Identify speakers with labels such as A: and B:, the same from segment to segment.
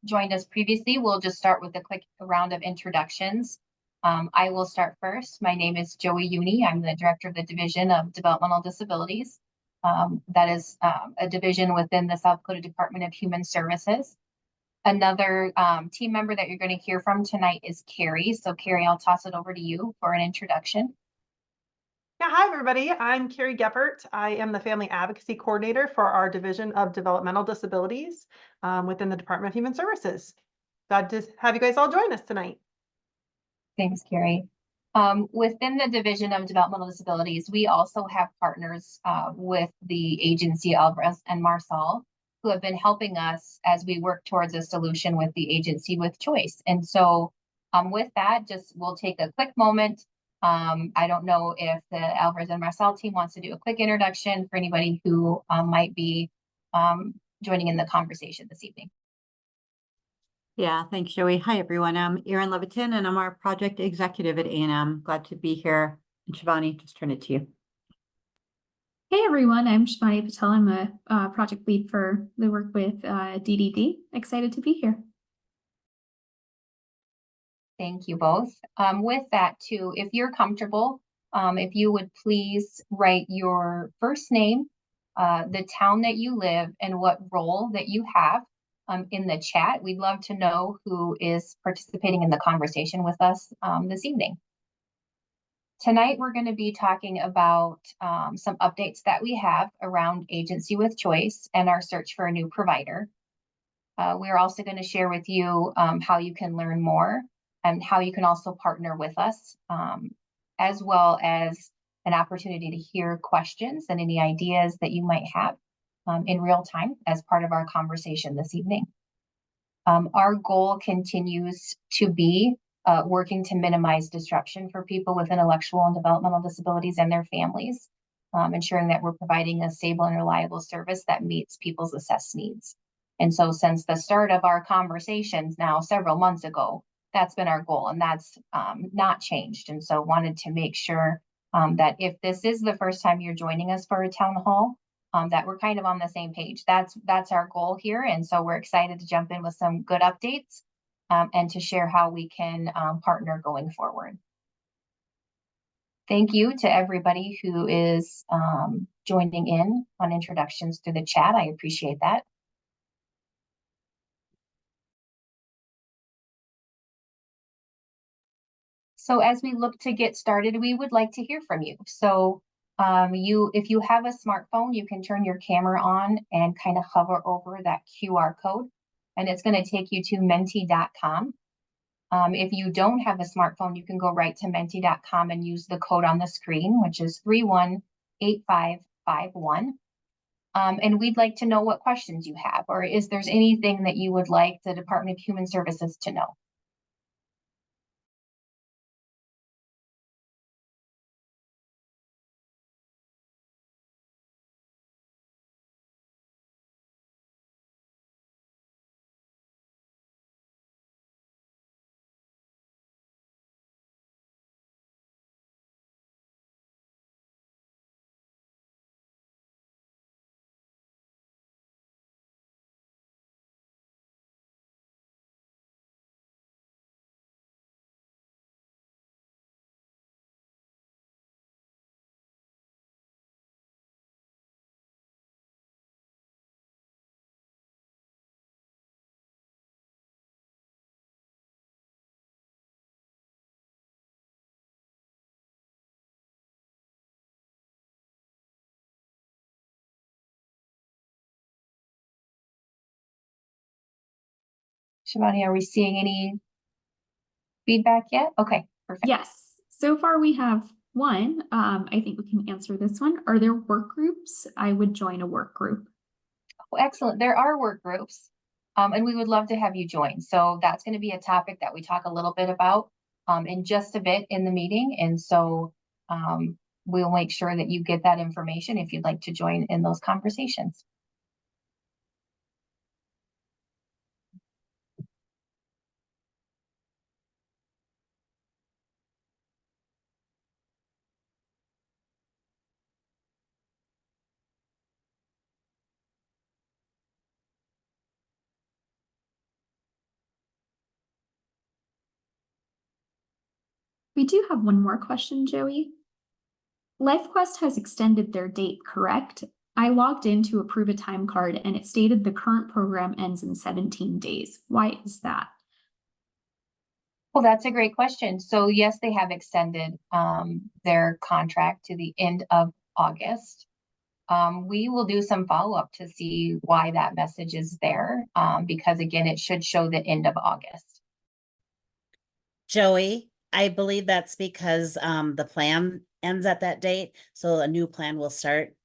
A: joined us previously, we'll just start with a quick round of introductions. I will start first. My name is Joey Uni. I'm the director of the Division of Developmental Disabilities. That is a division within the South Dakota Department of Human Services. Another team member that you're going to hear from tonight is Carrie. So Carrie, I'll toss it over to you for an introduction.
B: Yeah, hi everybody. I'm Carrie Geppert. I am the Family Advocacy Coordinator for our Division of Developmental Disabilities within the Department of Human Services. Glad to have you guys all join us tonight.
A: Thanks, Carrie. Within the Division of Developmental Disabilities, we also have partners with the agency Alvarez and Marsal, who have been helping us as we work towards a solution with the agency with choice. And so with that, we'll take a quick moment. I don't know if the Alvarez and Marsal team wants to do a quick introduction for anybody who might be joining in the conversation this evening.
C: Yeah, thanks, Joey. Hi, everyone. I'm Erin Levitin, and I'm our project executive at A&M. Glad to be here. And Shivani, just turn it to you.
D: Hey, everyone. I'm Shivani Patel. I'm a project lead for the work with DDD. Excited to be here.
A: Thank you both. With that, too, if you're comfortable, if you would please write your first name, the town that you live, and what role that you have in the chat. We'd love to know who is participating in the conversation with us this evening. Tonight, we're going to be talking about some updates that we have around Agency with Choice and our search for a new provider. We're also going to share with you how you can learn more and how you can also partner with us, as well as an opportunity to hear questions and any ideas that you might have in real time as part of our conversation this evening. Our goal continues to be working to minimize disruption for people with intellectual and developmental disabilities and their families, ensuring that we're providing a stable and reliable service that meets people's assessed needs. And so since the start of our conversations now several months ago, that's been our goal, and that's not changed. And so wanted to make sure that if this is the first time you're joining us for a town hall, that we're kind of on the same page. That's our goal here. And so we're excited to jump in with some good updates and to share how we can partner going forward. Thank you to everybody who is joining in on introductions through the chat. I appreciate that. So as we look to get started, we would like to hear from you. So if you have a smartphone, you can turn your camera on and kind of hover over that QR code, and it's going to take you to menti.com. If you don't have a smartphone, you can go right to menti.com and use the code on the screen, which is 318551. And we'd like to know what questions you have, or is there's anything that you would like the Department of Human Services to know. Shivani, are we seeing any feedback yet? Okay, perfect.
D: Yes, so far we have one. I think we can answer this one. Are there work groups? I would join a work group.
A: Oh, excellent. There are work groups, and we would love to have you join. So that's going to be a topic that we talk a little bit about in just a bit in the meeting. And so we'll make sure that you get that information if you'd like to join in those conversations.
D: We do have one more question, Joey. LifeQuest has extended their date, correct? I logged in to approve a time card and it stated the current program ends in 17 days. Why is that?
A: Well, that's a great question. So yes, they have extended their contract to the end of August. We will do some follow-up to see why that message is there, because again, it should show the end of August.
E: Joey, I believe that's because the plan ends at that date, so a new plan will start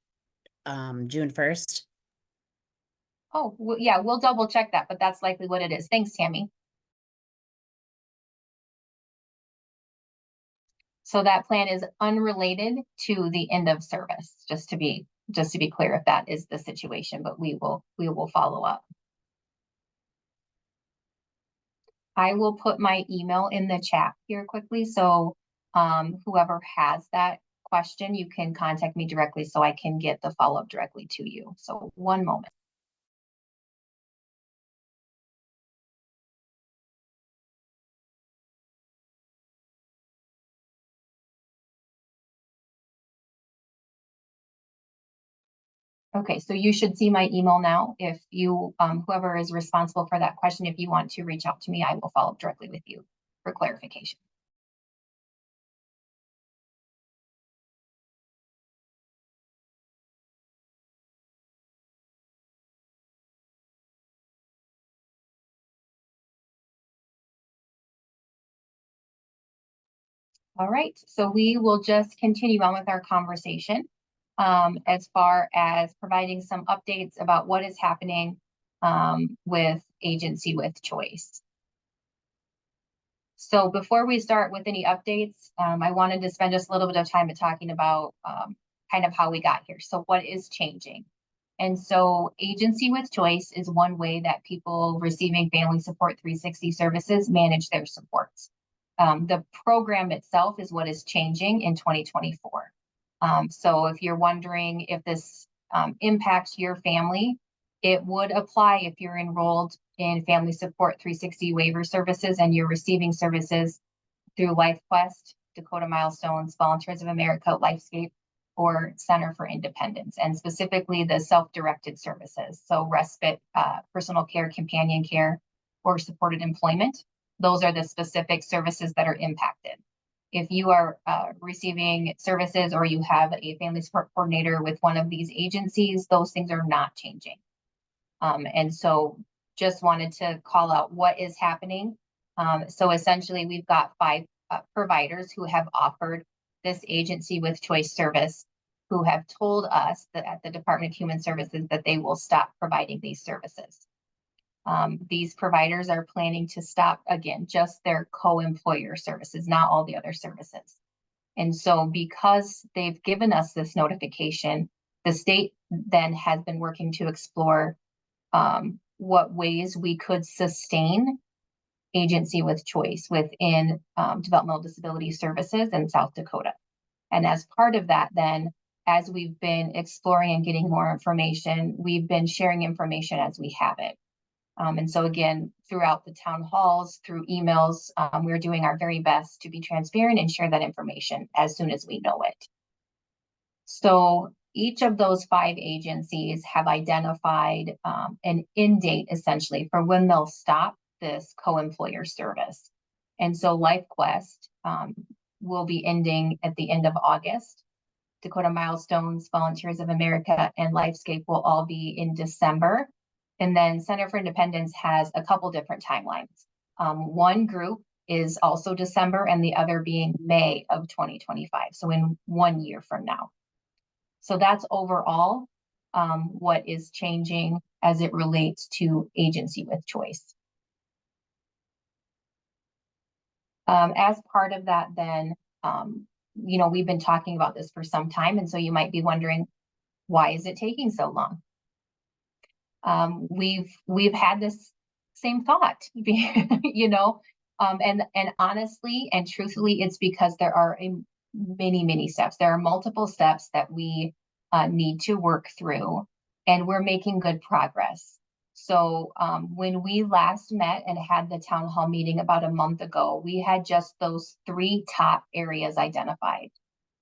E: June 1st.
A: Oh, yeah, we'll double check that, but that's likely what it is. Thanks, Tammy. So that plan is unrelated to the end of service, just to be clear if that is the situation, but we will follow up. I will put my email in the chat here quickly. So whoever has that question, you can contact me directly so I can get the follow-up directly to you. So one moment. Okay, so you should see my email now. If you, whoever is responsible for that question, if you want to reach out to me, I will follow up directly with you for clarification. All right, so we will just continue on with our conversation as far as providing some updates about what is happening with Agency with Choice. So before we start with any updates, I wanted to spend just a little bit of time talking about kind of how we got here. So what is changing? And so Agency with Choice is one way that people receiving Family Support 360 services manage their supports. The program itself is what is changing in 2024. So if you're wondering if this impacts your family, it would apply if you're enrolled in Family Support 360 waiver services and you're receiving services through LifeQuest, Dakota Milestones, Volunteers of America, LifeScape, or Center for Independence, and specifically the self-directed services. So respite, personal care, companion care, or supported employment. Those are the specific services that are impacted. If you are receiving services or you have a family support coordinator with one of these agencies, those things are not changing. And so just wanted to call out what is happening. So essentially we've got 5 providers who have offered this Agency with Choice service, who have told us that at the Department of Human Services that they will stop providing these services. These providers are planning to stop, again, just their co-employer services, not all the other services. And so because they've given us this notification, the state then has been working to explore what ways we could sustain Agency with Choice within developmental disability services in South Dakota. And as part of that, then, as we've been exploring and getting more information, we've been sharing information as we have it. And so again, throughout the town halls, through emails, we're doing our very best to be transparent and share that information as soon as we know it. So each of those 5 agencies have identified an end date essentially for when they'll stop this co-employer service. And so LifeQuest will be ending at the end of August. Dakota Milestones, Volunteers of America, and LifeScape will all be in December. And then Center for Independence has a couple different timelines. One group is also December and the other being May of 2025. So in 1 year from now. So that's overall what is changing as it relates to Agency with Choice. As part of that, then, you know, we've been talking about this for some time. And so you might be wondering, why is it taking so long? We've had this same thought, you know, and honestly and truthfully, it's because there are many steps. There are multiple steps that we need to work through, and we're making good progress. So when we last met and had the town hall meeting about a month ago, we had just those 3 top areas identified.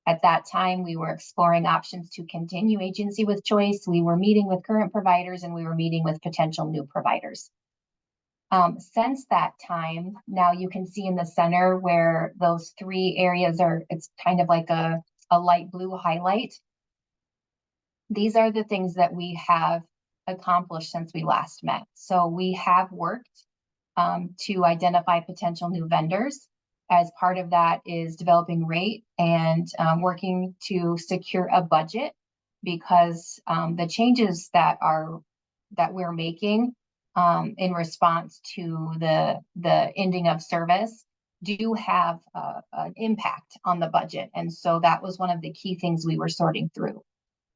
A: At that time, we were exploring options to continue agency with choice. We were meeting with current providers and we were meeting with potential new providers. Since that time, now you can see in the center where those 3 areas are, it's kind of like a light blue highlight. These are the things that we have accomplished since we last met. So we have worked to identify potential new vendors. As part of that is developing rate and working to secure a budget, because the changes that we're making in response to the ending of service do have an impact on the budget. And so that was one of the key things we were sorting through.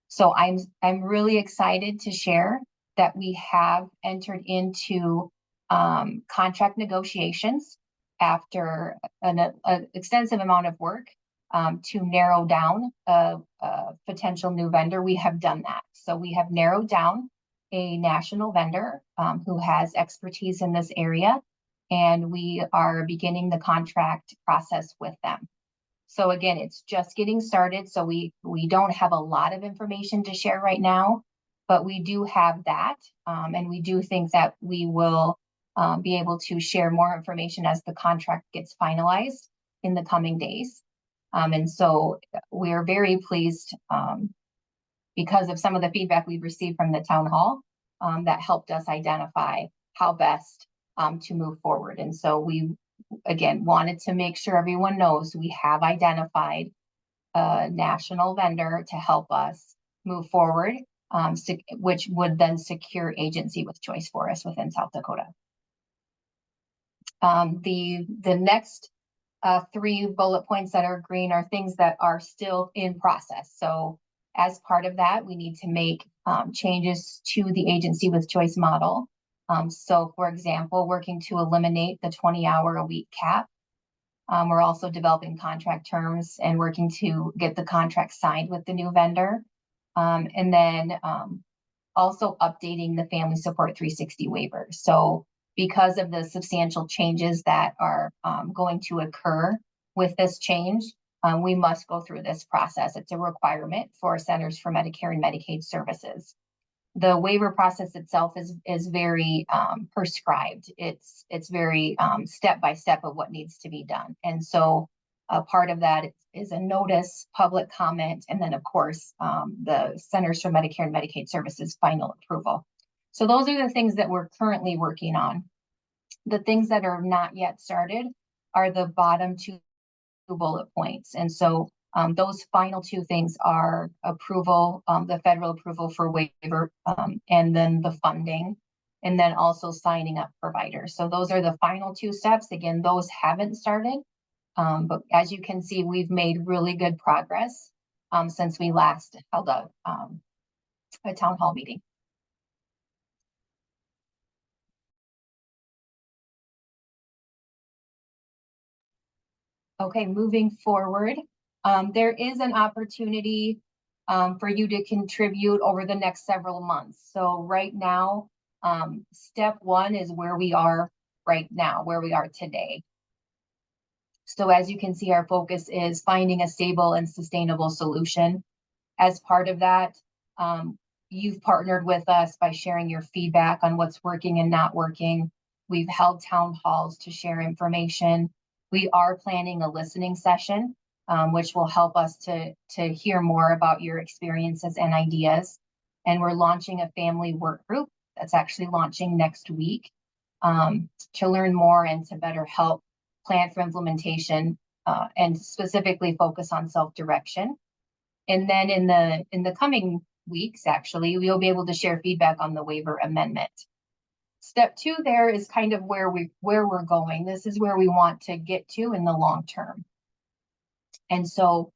A: So I'm really excited to share that we have entered into contract negotiations after an extensive amount of work to narrow down a potential new vendor. We have done that. So we have narrowed down a national vendor who has expertise in this area, and we are beginning the contract process with them. So again, it's just getting started. So we don't have a lot of information to share right now, but we do have that. And we do think that we will be able to share more information as the contract gets finalized in the coming days. And so we're very pleased because of some of the feedback we've received from the town hall that helped us identify how best to move forward. And so we, again, wanted to make sure everyone knows we have identified a national vendor to help us move forward, which would then secure agency with choice for us within South Dakota. The next 3 bullet points that are green are things that are still in process. So as part of that, we need to make changes to the agency with choice model. So for example, working to eliminate the 20-hour-a-week cap. We're also developing contract terms and working to get the contract signed with the new vendor. And then also updating the Family Support 360 waiver. So because of the substantial changes that are going to occur with this change, we must go through this process. It's a requirement for Centers for Medicare and Medicaid Services. The waiver process itself is very prescribed. It's very step by step of what needs to be done. And so a part of that is a notice, public comment, and then of course the Centers for Medicare and Medicaid Services final approval. So those are the things that we're currently working on. The things that are not yet started are the bottom 2 bullet points. And so those final 2 things are approval, the federal approval for waiver, and then the funding, and then also signing up providers. So those are the final 2 steps. Again, those haven't started, but as you can see, we've made really good progress since we last held a town hall meeting. Okay, moving forward. There is an opportunity for you to contribute over the next several months. So right now, step 1 is where we are right now, where we are today. So as you can see, our focus is finding a stable and sustainable solution. As part of that, you've partnered with us by sharing your feedback on what's working and not working. We've held town halls to share information. We are planning a listening session, which will help us to hear more about your experiences and ideas. And we're launching a family work group that's actually launching next week to learn more and to better help plan for implementation and specifically focus on self-direction. And then in the coming weeks, actually, we'll be able to share feedback on the waiver amendment. Step 2 there is kind of where we're going. This is where we want to get to in the long term. And so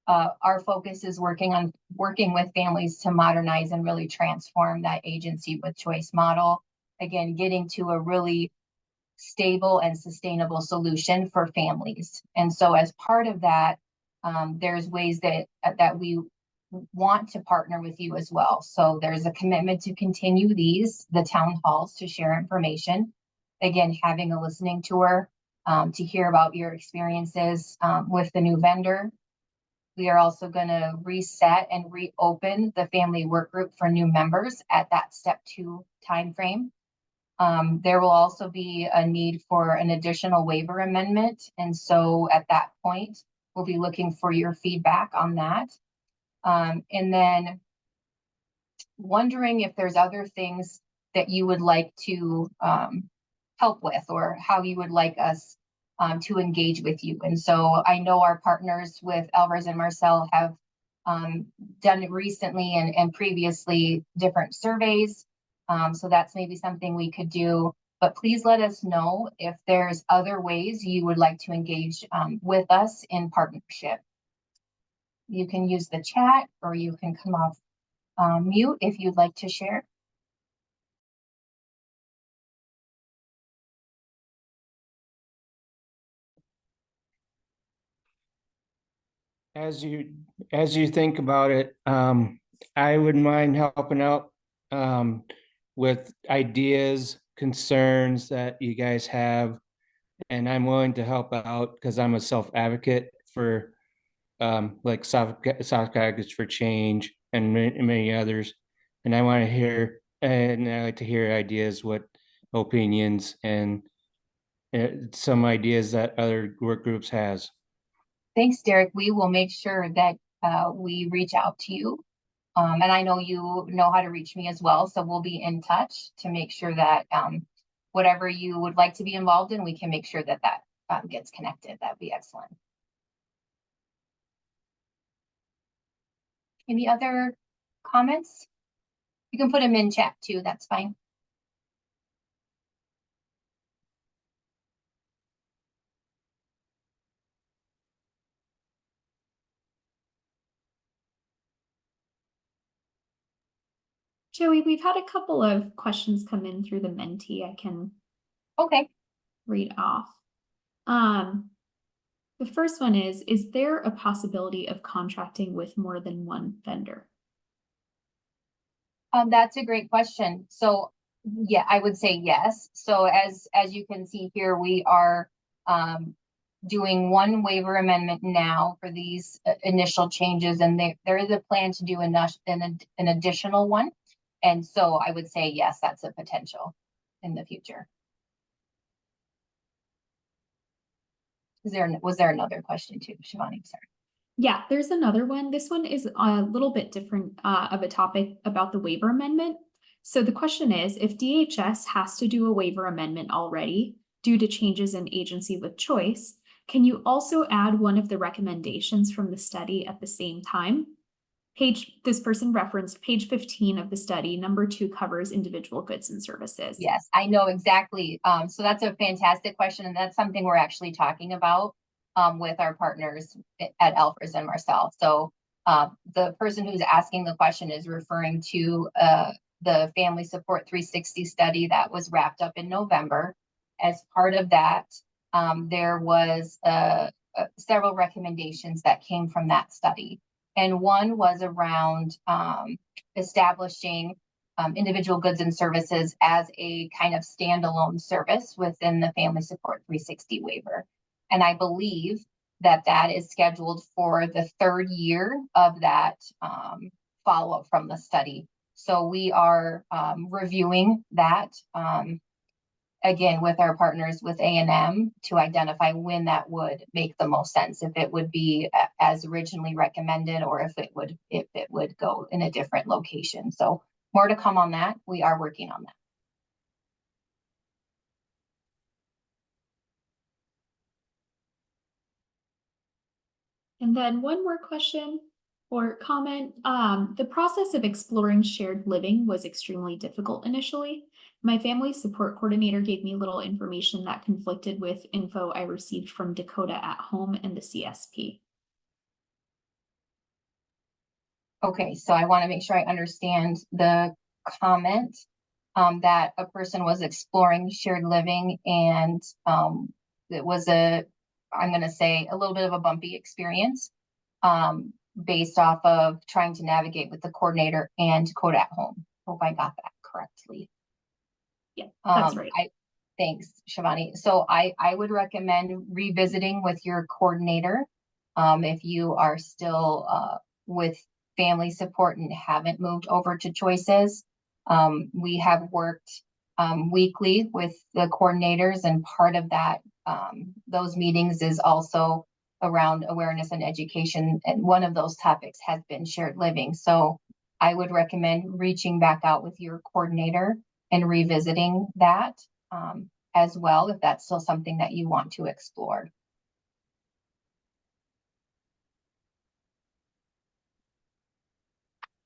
A: our focus is working with families to modernize and really transform that agency with choice model. Again, getting to a really stable and sustainable solution for families. And so as part of that, there's ways that we want to partner with you as well. So there's a commitment to continue the town halls to share information. Again, having a listening tour to hear about your experiences with the new vendor. We are also going to reset and reopen the family work group for new members at that step 2 timeframe. There will also be a need for an additional waiver amendment. And so at that point, we'll be looking for your feedback on that. And then wondering if there's other things that you would like to help with, or how you would like us to engage with you. And so I know our partners with Alvarez and Marcel have done it recently and previously different surveys. So that's maybe something we could do, but please let us know if there's other ways you would like to engage with us in partnership. You can use the chat, or you can come off mute if you'd like to share.
F: As you think about it, I wouldn't mind helping out with ideas, concerns that you guys have, and I'm willing to help out because I'm a self-advocate for like South Caucus for Change and many others, and I want to hear, and I like to hear ideas, what opinions and some ideas that other work groups has.
A: Thanks, Derek. We will make sure that we reach out to you. And I know you know how to reach me as well. So we'll be in touch to make sure that whatever you would like to be involved in, we can make sure that gets connected. That'd be excellent. Any other comments? You can put them in chat too. That's fine.
D: Joey, we've had a couple of questions come in through the Menti. I can read off. The first one is there a possibility of contracting with more than one vendor?
A: That's a great question. So yeah, I would say yes. So as you can see here, we are doing one waiver amendment now for these initial changes, and there is a plan to do an additional one. And so I would say yes, that's a potential in the future. Was there another question too, Shivani? Sorry.
D: Yeah, there's another one. This one is a little bit different of a topic about the waiver amendment. So the question is, if DHS has to do a waiver amendment already due to changes in agency with choice, can you also add one of the recommendations from the study at the same time? This person referenced page 15 of the study. Number 2 covers individual goods and services.
A: Yes, I know exactly. So that's a fantastic question, and that's something we're actually talking about with our partners at Alvarez and Marcel. So the person who's asking the question is referring to the Family Support 360 study that was wrapped up in November. As part of that, there was several recommendations that came from that study. And one was around establishing individual goods and services as a kind of standalone service within the Family Support 360 waiver. And I believe that is scheduled for the 3rd year of that follow-up from the study. So we are reviewing that again with our partners with A&M to identify when that would make the most sense, if it would be as originally recommended, or if it would go in a different location. So more to come on that. We are working on that.
D: And then one more question or comment. The process of exploring shared living was extremely difficult initially. My family support coordinator gave me little information that conflicted with info I received from Dakota at Home and the CSP.
A: Okay, so I want to make sure I understand the comment that a person was exploring shared living, and it was I'm going to say, a little bit of a bumpy experience. based off of trying to navigate with the coordinator and code at home. Hope I got that correctly.
D: Yeah, that's right.
A: Thanks, Shivani. So I would recommend revisiting with your coordinator. If you are still with family support and haven't moved over to choices. We have worked weekly with the coordinators, and part of that, those meetings is also around awareness and education. And one of those topics has been shared living. So I would recommend reaching back out with your coordinator and revisiting that as well, if that's still something that you want to explore.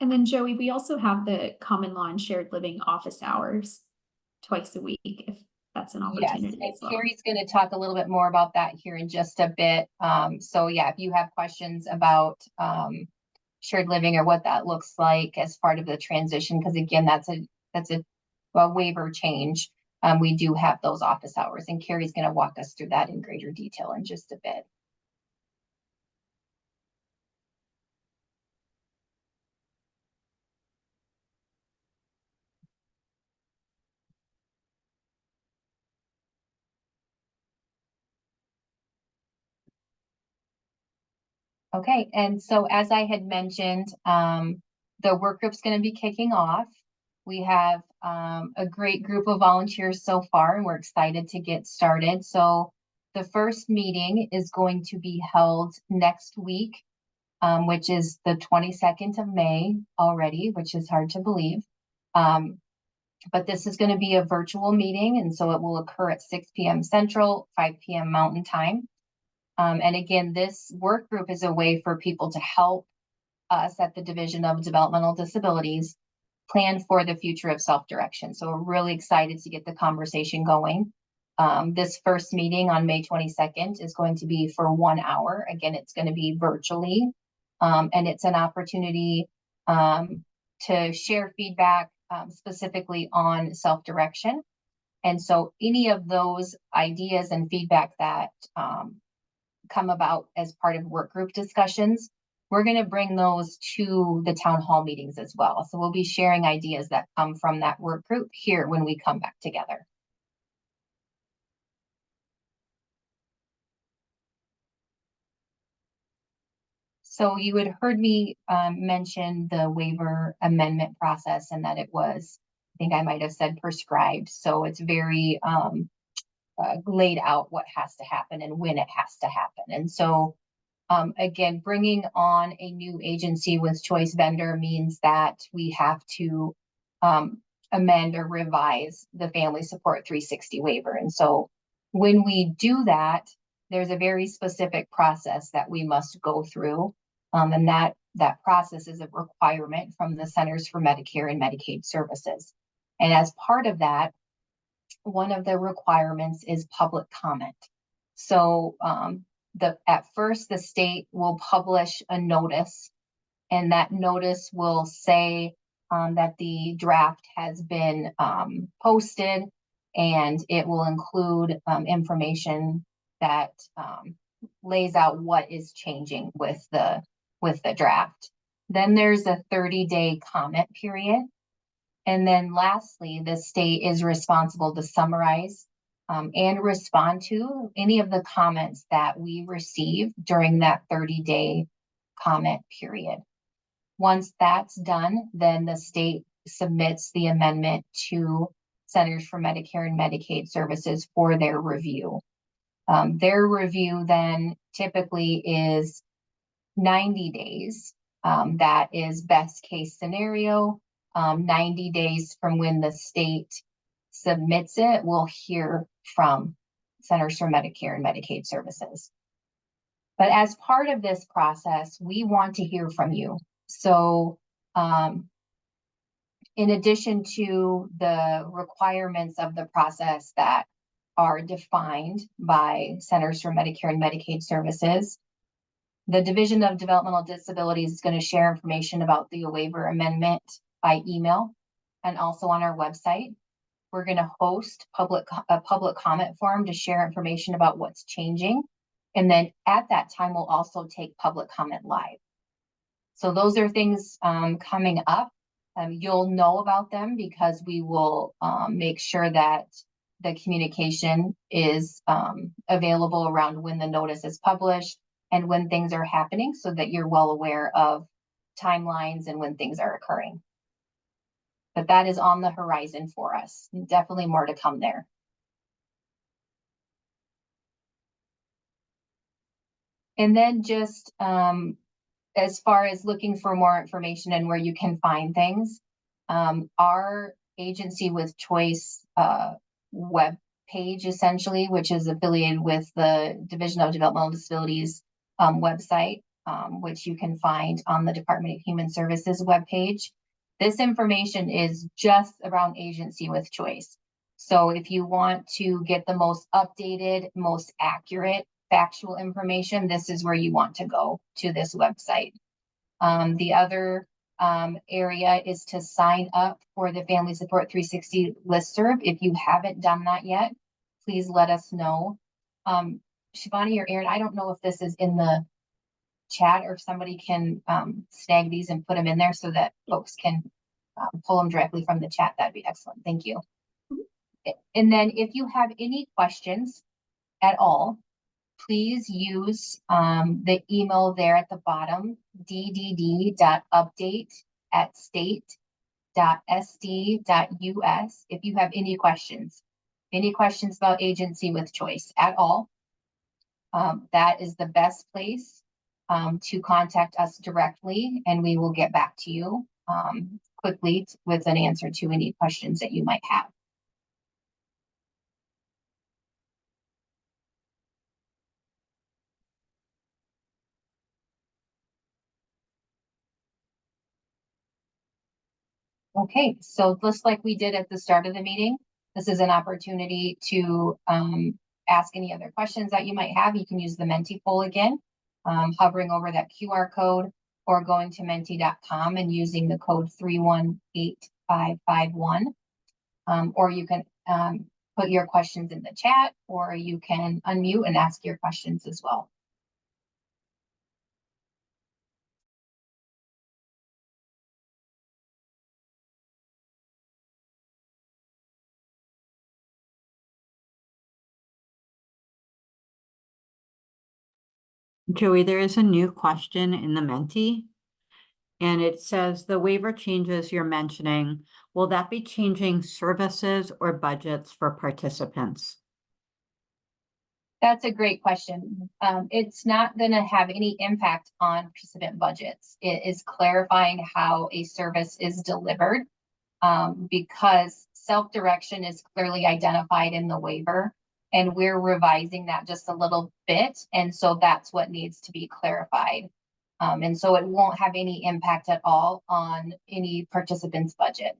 D: And then Joey, we also have the common law and shared living office hours twice a week, if that's an
A: Yes,
D: opportunity
A: and
D: as well.
A: Carrie's going to talk a little bit more about that here in just a bit. So yeah, if you have questions about shared living or what that looks like as part of the transition, because again, that's a waiver change. We do have those office hours, and Carrie's going to walk us through that in greater detail in just a bit. Okay, and so as I had mentioned, the work group's going to be kicking off. We have a great group of volunteers so far, and we're excited to get started. So the first meeting is going to be held next week, which is the 22nd of May already, which is hard to believe. But this is going to be a virtual meeting, and so it will occur at 6 p.m. Central, 5 p.m. Mountain Time. And again, this work group is a way for people to help us at the Division of Developmental Disabilities plan for the future of self-direction. So we're really excited to get the conversation going. This first meeting on May 22nd is going to be for 1 hour. Again, it's going to be virtually, and it's an opportunity to share feedback specifically on self-direction. And so any of those ideas and feedback that come about as part of work group discussions, we're going to bring those to the town hall meetings as well. So we'll be sharing ideas that come from that work group here when we come back together. So you had heard me mention the waiver amendment process, and that it was, I think I might have said prescribed. So it's very laid out what has to happen and when it has to happen. And so again, bringing on a new agency with choice vendor means that we have to amend or revise the Family Support 360 waiver. And so when we do that, there's a very specific process that we must go through. And that process is a requirement from the Centers for Medicare and Medicaid Services. And as part of that, one of the requirements is public comment. So at first, the state will publish a notice, and that notice will say that the draft has been posted, and it will include information that lays out what is changing with the draft. Then there's a 30-day comment period. And then lastly, the state is responsible to summarize and respond to any of the comments that we receive during that 30-day comment period. Once that's done, then the state submits the amendment to Centers for Medicare and Medicaid Services for their review. Their review then typically is 90 days. That is best case scenario. 90 days from when the state submits it, we'll hear from Centers for Medicare and Medicaid Services. But as part of this process, we want to hear from you. So in addition to the requirements of the process that are defined by Centers for Medicare and Medicaid Services, the Division of Developmental Disabilities is going to share information about the waiver amendment by email and also on our website. We're going to host a public comment forum to share information about what's changing. And then at that time, we'll also take public comment live. So those are things coming up. You'll know about them because we will make sure that the communication is available around when the notice is published and when things are happening so that you're well aware of timelines and when things are occurring. But that is on the horizon for us. Definitely more to come there. And then just as far as looking for more information and where you can find things, our agency with choice web page essentially, which is affiliated with the Division of Developmental Disabilities website, which you can find on the Department of Human Services webpage. This information is just around agency with choice. So if you want to get the most updated, most accurate factual information, this is where you want to go to this website. The other area is to sign up for the Family Support 360 listserv. If you haven't done that yet, please let us know. Shivani or Aaron, I don't know if this is in the chat or if somebody can snag these and put them in there so that folks can pull them directly from the chat. That'd be excellent. Thank you. And then if you have any questions at all, please use the email there at the bottom, ddd.update@state.sd.us. If you have any questions about agency with choice at all, that is the best place to contact us directly, and we will get back to you quickly with an answer to any questions that you might have. Okay, so just like we did at the start of the meeting, this is an opportunity to ask any other questions that you might have. You can use the Menti poll again, hovering over that QR code or going to menti.com and using the code 318551. Or you can put your questions in the chat, or you can unmute and ask your questions as well.
C: Joey, there is a new question in the Menti. And it says the waiver changes you're mentioning, will that be changing services or budgets for participants?
A: That's a great question. It's not going to have any impact on participant budgets. It is clarifying how a service is delivered because self-direction is clearly identified in the waiver, and we're revising that just a little bit. And so that's what needs to be clarified. And so it won't have any impact at all on any participant's budget.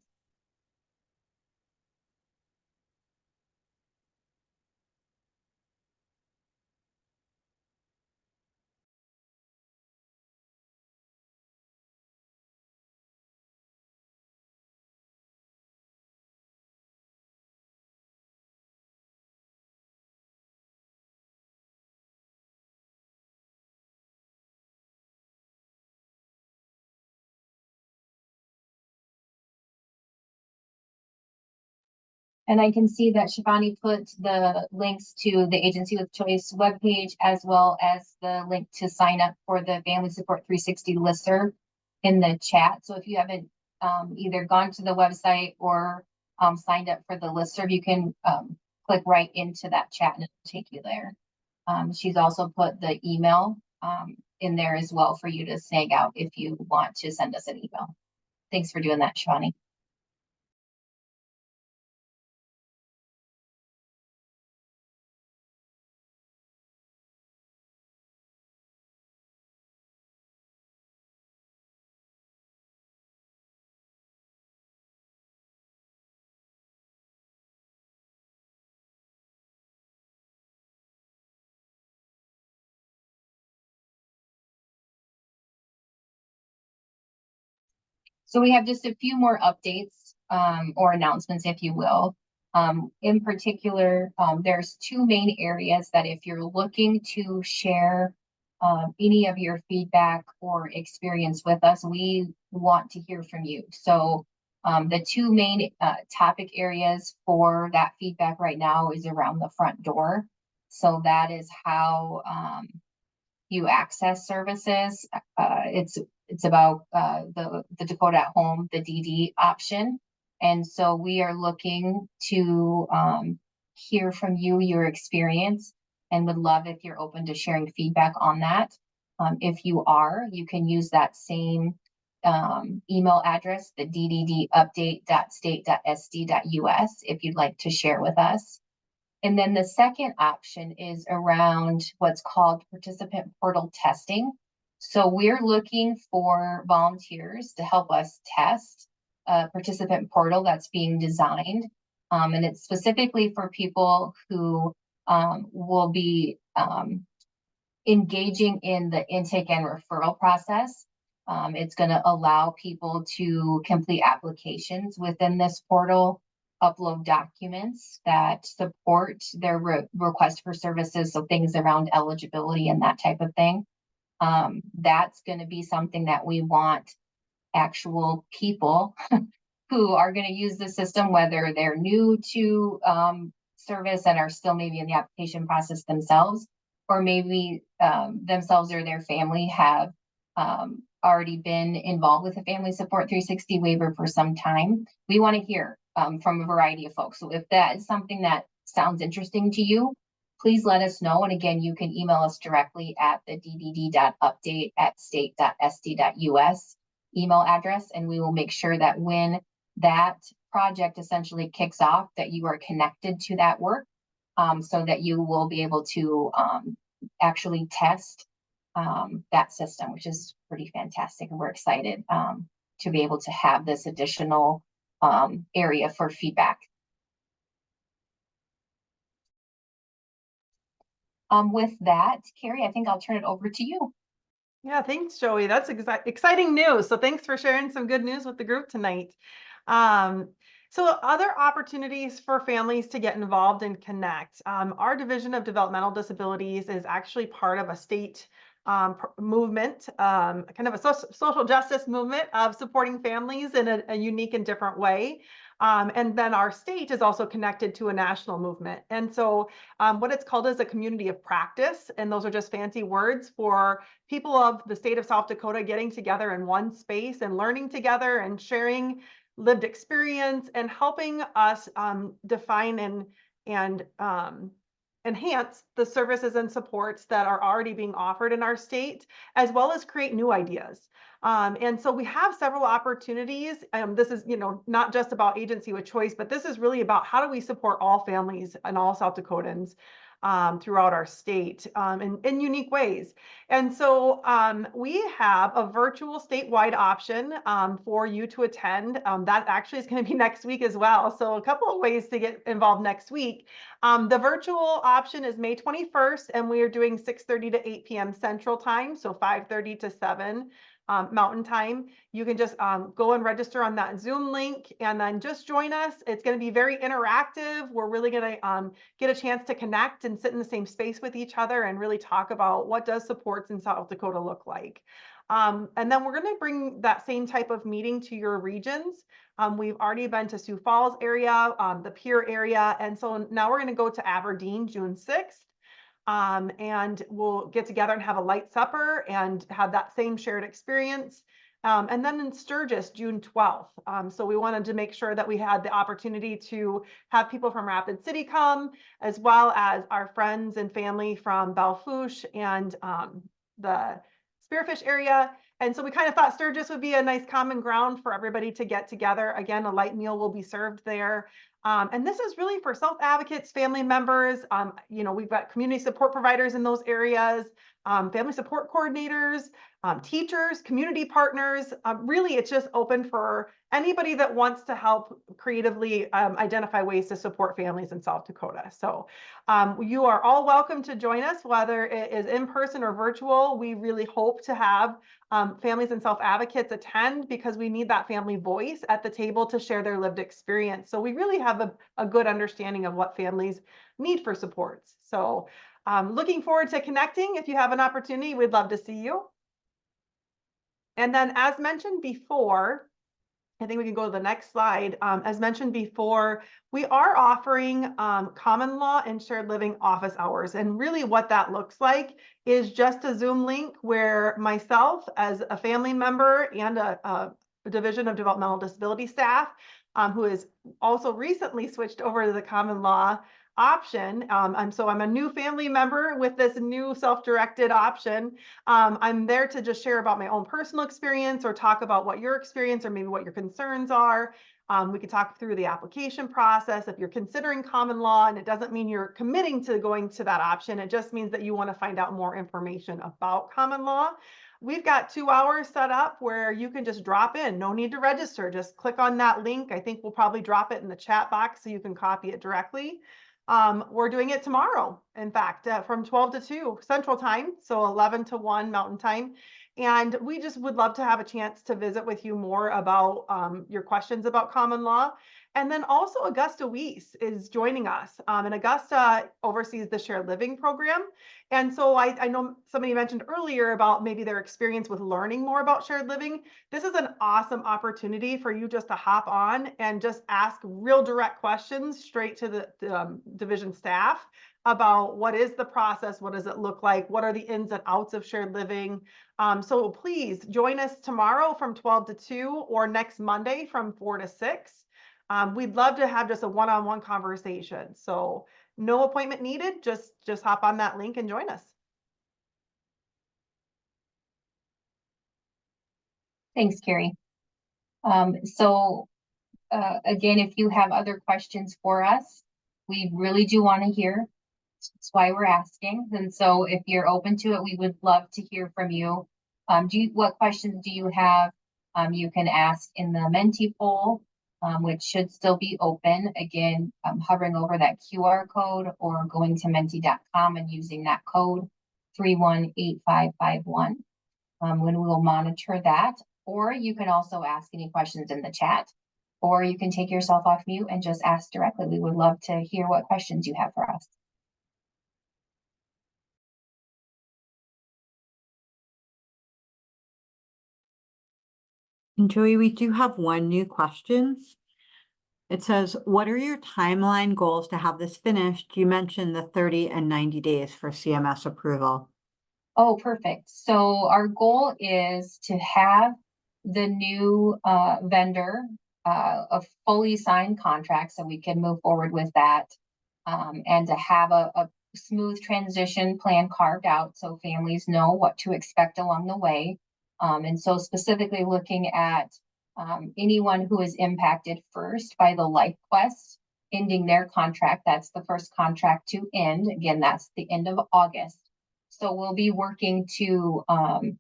A: And I can see that Shivani put the links to the Agency with Choice webpage, as well as the link to sign up for the Family Support 360 listserv in the chat. So if you haven't either gone to the website or signed up for the listserv, you can click right into that chat and it'll take you there. She's also put the email in there as well for you to snag out if you want to send us an email. Thanks for doing that, Shivani. So we have just a few more updates or announcements, if you will. In particular, there's two main areas that if you're looking to share any of your feedback or experience with us. We want to hear from you. So the two main topic areas for that feedback right now is around the front door. So that is how you access services. It's about the Dakota at Home, the DD option. And so we are looking to hear from you, your experience, and would love if you're open to sharing feedback on that. If you are, you can use that same email address, the dddupdate.state.sd.us, if you'd like to share with us. And then the second option is around what's called participant portal testing. So we're looking for volunteers to help us test a participant portal that's being designed. And it's specifically for people who will be engaging in the intake and referral process. It's going to allow people to complete applications within this portal, upload documents that support their request for services, so things around eligibility and that type of thing. That's going to be something that we want actual people who are going to use the system, whether they're new to service and are still maybe in the application process themselves, or maybe themselves or their family have already been involved with a Family Support 360 waiver for some time. We want to hear from a variety of folks. So if that is something that sounds interesting to you, please let us know. And again, you can email us directly at the ddd.update@state.sd.us email address, and we will make sure that when that project essentially kicks off, that you are connected to that work, so that you will be able to actually test that system, which is pretty fantastic. And we're excited to be able to have this additional area for feedback. With that, Carrie, I think I'll turn it over to you.
B: Yeah, thanks, Joey. That's exciting news. So thanks for sharing some good news with the group tonight. So other opportunities for families to get involved and connect. Our Division of Developmental Disabilities is actually part of a state movement, kind of a social justice movement of supporting families in a unique and different way. And then our state is also connected to a national movement. And so what it's called is a community of practice. And those are just fancy words for people of the state of South Dakota getting together in one space and learning together and sharing lived experience and helping us define and enhance the services and supports that are already being offered in our state, as well as create new ideas. And so we have several opportunities. This is, not just about agency with choice, but this is really about how do we support all families and all South Dakotans throughout our state in unique ways. And so we have a virtual statewide option for you to attend. That actually is going to be next week as well. So a couple of ways to get involved next week. The virtual option is May 21st, and we are doing 6:30 to 8 p.m. Central Time, so 5:30 to 7 Mountain Time. You can just go and register on that Zoom link and then just join us. It's going to be very interactive. We're really going to get a chance to connect and sit in the same space with each other and really talk about what does supports in South Dakota look like. And then we're going to bring that same type of meeting to your regions. We've already been to Sioux Falls area, the Pierre area, and so now we're going to go to Aberdeen June 6th. And we'll get together and have a light supper and have that same shared experience. And then in Sturgis, June 12th. So we wanted to make sure that we had the opportunity to have people from Rapid City come, as well as our friends and family from Belle Fourche and the Spearfish area. And so we kind of thought Sturgis would be a nice common ground for everybody to get together. Again, a light meal will be served there. And this is really for self-advocates, family members. We've got community support providers in those areas, family support coordinators, teachers, community partners. Really, it's just open for anybody that wants to help creatively identify ways to support families in South Dakota. So you are all welcome to join us, whether it is in person or virtual. We really hope to have families and self-advocates attend because we need that family voice at the table to share their lived experience. So we really have have a good understanding of what families need for supports. So looking forward to connecting. If you have an opportunity, we'd love to see you. And then as mentioned before, I think we can go to the next slide. As mentioned before, we are offering common law and shared living office hours. And really what that looks like is just a Zoom link where myself as a family member and a Division of Developmental Disability staff who has also recently switched over to the common law option. So I'm a new family member with this new self-directed option. I'm there to just share about my own personal experience or talk about what your experience or maybe what your concerns are. We could talk through the application process. If you're considering common law, and it doesn't mean you're committing to going to that option, it just means that you want to find out more information about common law. We've got 2 hours set up where you can just drop in. No need to register. Just click on that link. I think we'll probably drop it in the chat box so you can copy it directly. We're doing it tomorrow, in fact, from 12 to 2 Central Time, so 11 to 1 Mountain Time. And we just would love to have a chance to visit with you more about your questions about common law. And then also Augusta Weiss is joining us. And Augusta oversees the shared living program. And so I know somebody mentioned earlier about maybe their experience with learning more about shared living. This is an awesome opportunity for you just to hop on and just ask real direct questions straight to the division staff about what is the process, what does it look like, what are the ins and outs of shared living. So please join us tomorrow from 12 to 2 or next Monday from 4 to 6. We'd love to have just a one-on-one conversation. So no appointment needed, just hop on that link and join us.
A: Thanks, Carrie. Again, if you have other questions for us, we really do want to hear. That's why we're asking. And so if you're open to it, we would love to hear from you. What questions do you have? You can ask in the Menti poll, which should still be open. Again, hovering over that QR code or going to menti.com and using that code 318551 when we will monitor that. Or you can also ask any questions in the chat, or you can take yourself off mute and just ask directly. We would love to hear what questions you have for us.
C: And Joey, we do have one new question. It says, what are your timeline goals to have this finished? You mentioned the 30 and 90 days for CMS approval.
A: Oh, perfect. So our goal is to have the new vendor a fully signed contract so we can move forward with that, and to have a smooth transition plan carved out so families know what to expect along the way. And so specifically looking at anyone who is impacted first by the LifeQuest ending their contract. That's the first contract to end. Again, that's the end of August. So we'll be working to, hand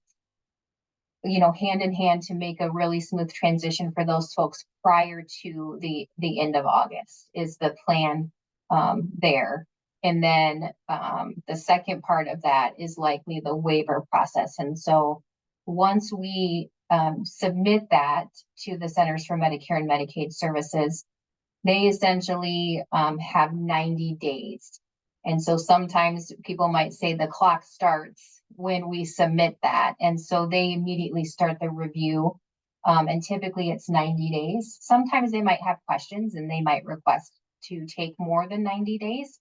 A: in hand to make a really smooth transition for those folks prior to the end of August is the plan there. And then the second part of that is likely the waiver process. And so once we submit that to the Centers for Medicare and Medicaid Services, they essentially have 90 days. And so sometimes people might say the clock starts when we submit that. And so they immediately start the review. And typically it's 90 days. Sometimes they might have questions and they might request to take more than 90 days.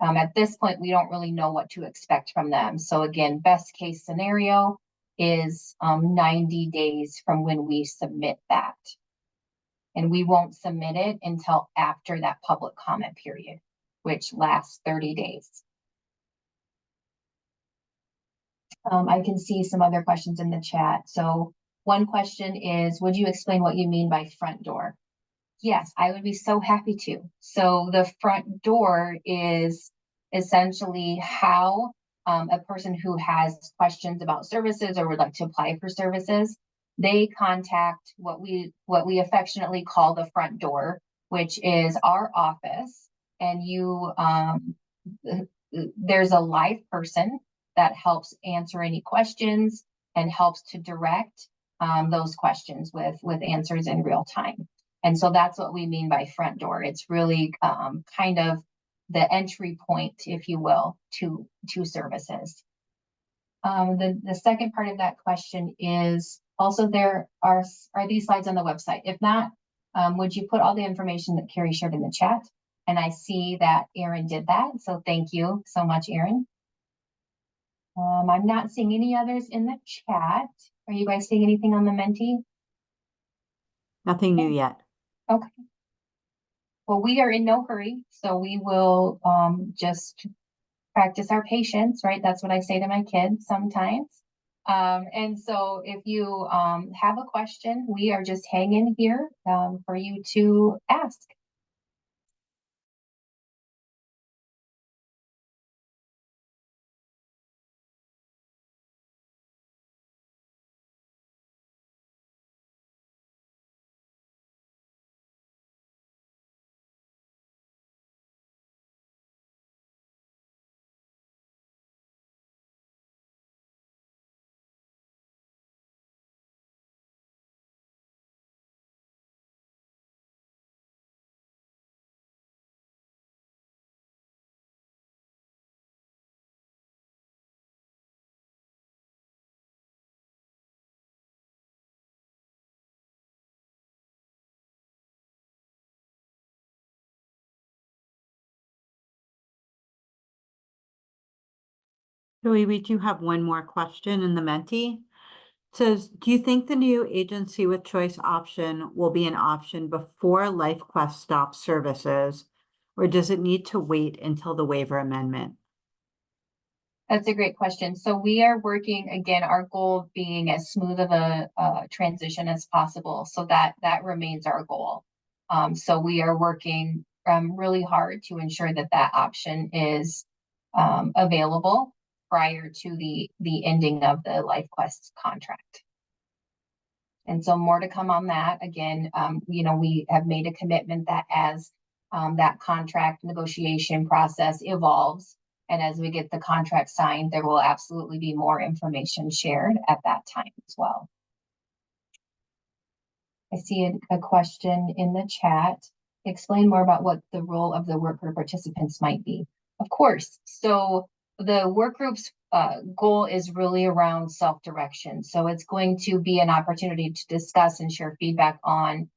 A: At this point, we don't really know what to expect from them. So again, best case scenario is 90 days from when we submit that. And we won't submit it until after that public comment period, which lasts 30 days. I can see some other questions in the chat. So one question is, would you explain what you mean by front door? Yes, I would be so happy to. So the front door is essentially how a person who has questions about services or would like to apply for services, they contact what we affectionately call the front door, which is our office. And there's a live person that helps answer any questions and helps to direct those questions with answers in real time. And so that's what we mean by front door. It's really kind of the entry point, if you will, to services. The second part of that question is also there are these slides on the website? If not, would you put all the information that Carrie shared in the chat? And I see that Erin did that, so thank you so much, Erin. I'm not seeing any others in the chat. Are you guys seeing anything on the Menti?
C: Nothing new yet.
A: Okay. Well, we are in no hurry, so we will just practice our patience, right? That's what I say to my kids sometimes. And so if you have a question, we are just hanging here for you to ask.
C: Joey, we do have one more question in the Menti. It says, do you think the new agency with choice option will be an option before LifeQuest stops services, or does it need to wait until the waiver amendment?
A: That's a great question. So we are working, again, our goal being as smooth of a transition as possible. So that remains our goal. So we are working really hard to ensure that that option is available prior to the ending of the LifeQuest contract. And so more to come on that. Again, you know, we have made a commitment that as that contract negotiation process evolves, and as we get the contract signed, there will absolutely be more information shared at that time as well. I see a question in the chat. Explain more about what the role of the work group participants might be. Of course. So the work group's goal is really around self-direction. So it's going to be an opportunity to discuss and share feedback on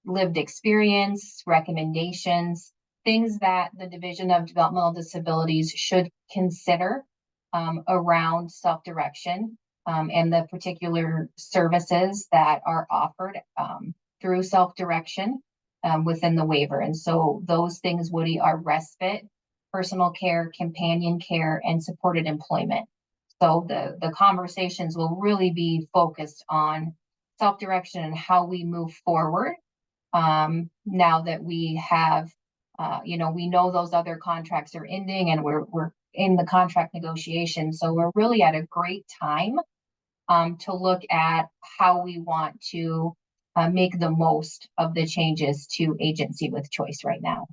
A: lived experience, recommendations, things that the Division of Developmental Disabilities should consider around self-direction and the particular services that are offered through self-direction within the waiver. And so those things, Woody, are respite, personal care, companion care, and supported employment. So the conversations will really be focused on self-direction and how we move forward now that we have, you know, we know those other contracts are ending and we're in the contract negotiation. So we're really at a great time to look at how we want to make the most of the changes to agency with choice right now.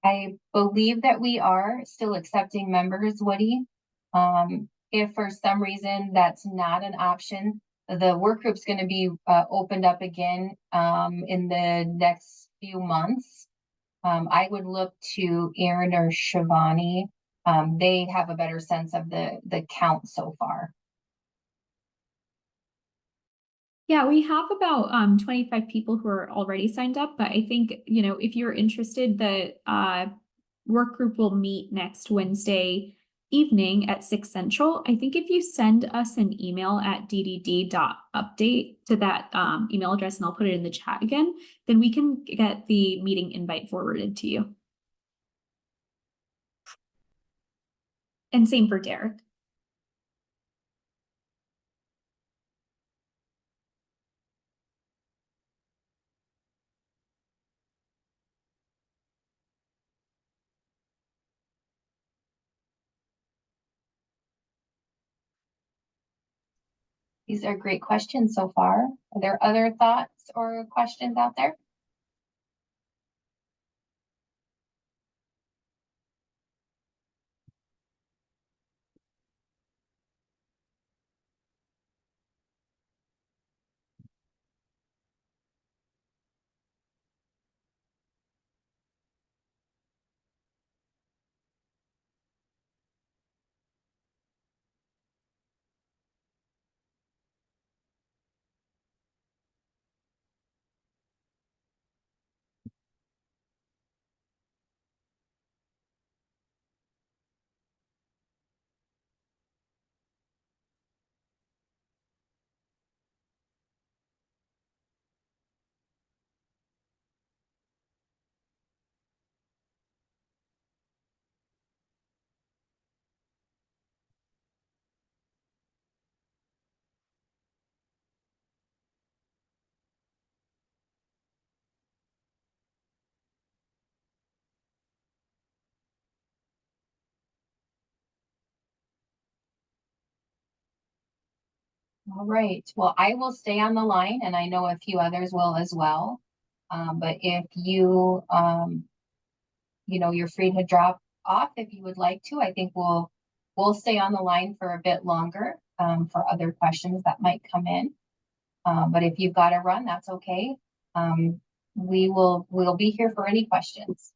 A: I believe that we are still accepting members, Woody. If for some reason that's not an option, the work group's going to be opened up again in the next few months. I would look to Erin or Shivani. They have a better sense of the count so far.
D: Yeah, we have about 25 people who are already signed up, but I think, you know, if you're interested, the work group will meet next Wednesday evening at 6 Central. I think if you send us an email at ddd.update to that email address, and I'll put it in the chat again, then we can get the meeting invite forwarded to you. And same for Derek.
A: These are great questions so far. Are there other thoughts or questions out there? All right, well, I will stay on the line and I know a few others will as well. But if you, you're free to drop off if you would like to. I think we'll stay on the line for a bit longer, for other questions that might come in. But if you've got to run, that's okay. We'll be here for any questions.